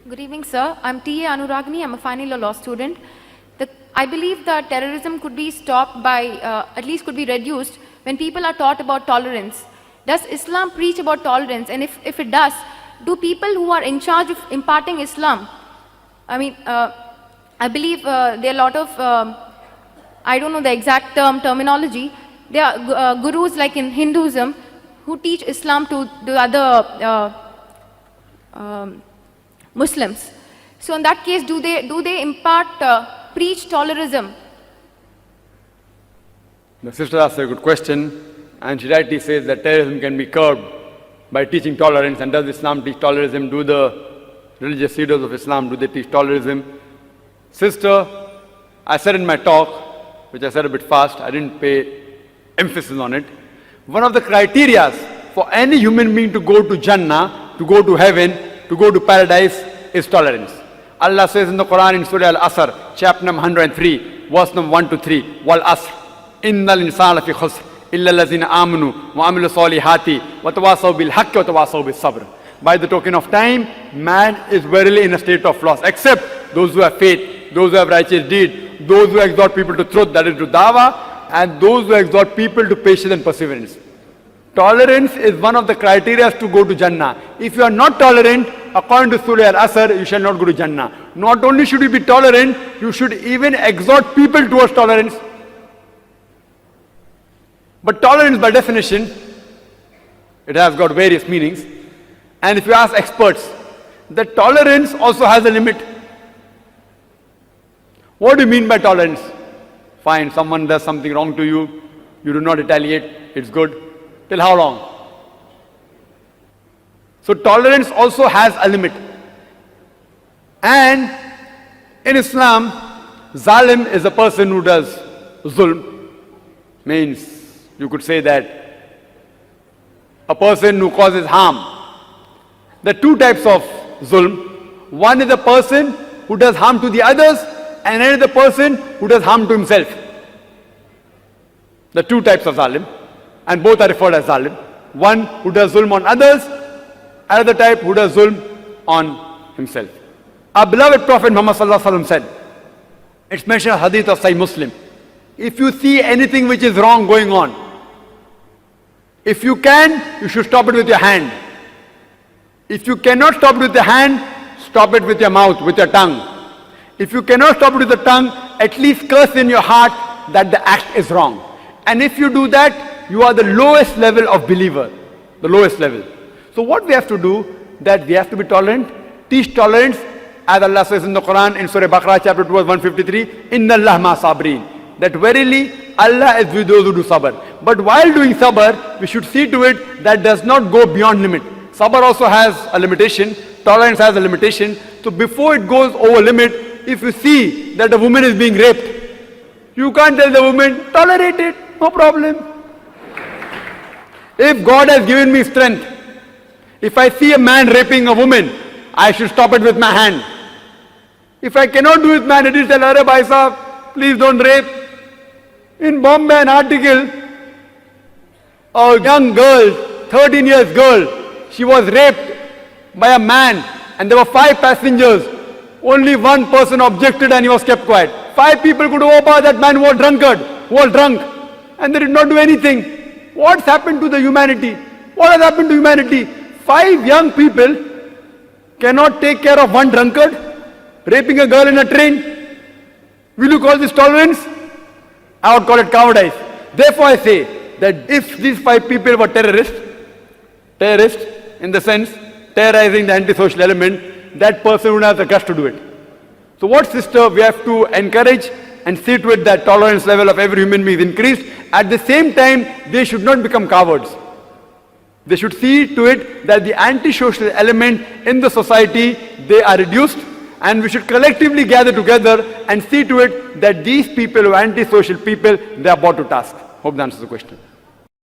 Good evening, sir. I'm T.A. Anuragni. I'm a final year law student. I believe that terrorism could be stopped by, at least could be reduced when people are taught about tolerance. Does Islam preach about tolerance? And if it does, do people who are in charge of imparting Islam, I believe there are a lot of, I don't know the exact terminology, there are gurus like in Hinduism who teach Islam to the other Muslims. So in that case, do they impart, preach tolerism? The sister asked a good question, and she rightly says that terrorism can be curbed by teaching tolerance. And does Islam teach tolerism? Do the religious leaders of Islam, do they teach tolerism? Sister, I said in my talk, which I said a bit fast, I didn't pay emphasis on it. One of the criteria for any human being to go to Jannah, to go to heaven, to go to paradise is tolerance. Allah says in the Quran in Surah Al-Asr, chapter number 103, verse number 1 to 3, Wal Asr, Innal insana fi khusr, illa allazina amanu, wa amilu salihati, wa tawasaw bil haqqi wa tawasaw bis sabr. By the token of time, man is verily in a state of loss, except those who have faith, those who have righteous deed, those who exhort people to truth, that is to dawah, and those who exhort people to patience and perseverance. Tolerance is one of the criteria to go to Jannah. If you are not tolerant, according to Surah Al-Asr, you shall not go to Jannah. Not only should you be tolerant, you should even exhort people towards tolerance. But tolerance by definition, it has got various meanings. And if you ask experts, the tolerance also has a limit. What do you mean by tolerance? Fine, someone does something wrong to you, you do not retaliate, it's good. Till how long? So tolerance also has a limit. And in Islam, zalim is a person who does zulm. Means you could say that a person who causes harm. There are two types of zulm. One is a person who does harm to the others, and another person who does harm to himself. The two types of zalim, and both are referred as zalim. One who does zulm on others, another type who does zulm on himself. Our beloved Prophet Muhammad sallallahu alaihi wasallam said, it's mentioned in hadith of Sahih Muslim, if you see anything which is wrong going on, if you can, you should stop it with your hand. If you cannot stop it with your hand, stop it with your mouth, with your tongue. If you cannot stop it with the tongue, at least curse in your heart that the act is wrong. And if you do that, you are the lowest level of believer, the lowest level. So what we have to do, that we have to be tolerant, teach tolerance, as Allah says in the Quran in Surah Baqarah chapter 2 verse 153, Inna Allah ma sabrin, that verily Allah is with those who do sabr. But while doing sabr, we should see to it that does not go beyond limit. Sabr also has a limitation, tolerance has a limitation. So before it goes over limit, if you see that a woman is being raped, you can't tell the woman, tolerate it, no problem. If God has given me strength, if I see a man raping a woman, I should stop it with my hand. If I cannot do it with my hand, it is tell her, bhai sahab, please don't rape. In Bombay, an article, a young girl, 13 years girl, she was raped by a man, and there were 5 passengers. Only one person objected and he was kept quiet. 5 people could overpower that man who was drunkard, who was drunk, and they did not do anything. What's happened to the humanity? What has happened to humanity? 5 young people cannot take care of one drunkard, raping a girl in a train. Will you call this tolerance? I would call it cowardice. Therefore I say that if these 5 people were terrorists in the sense terrorizing the antisocial element, that person would have the guts to do it. So what, sister, we have to encourage and see to it that tolerance level of every human being is increased. At the same time, they should not become cowards. They should see to it that the antisocial element in the society, they are reduced, and we should collectively gather together and see to it that these people who are antisocial people, they are brought to task. Hope that answers the question.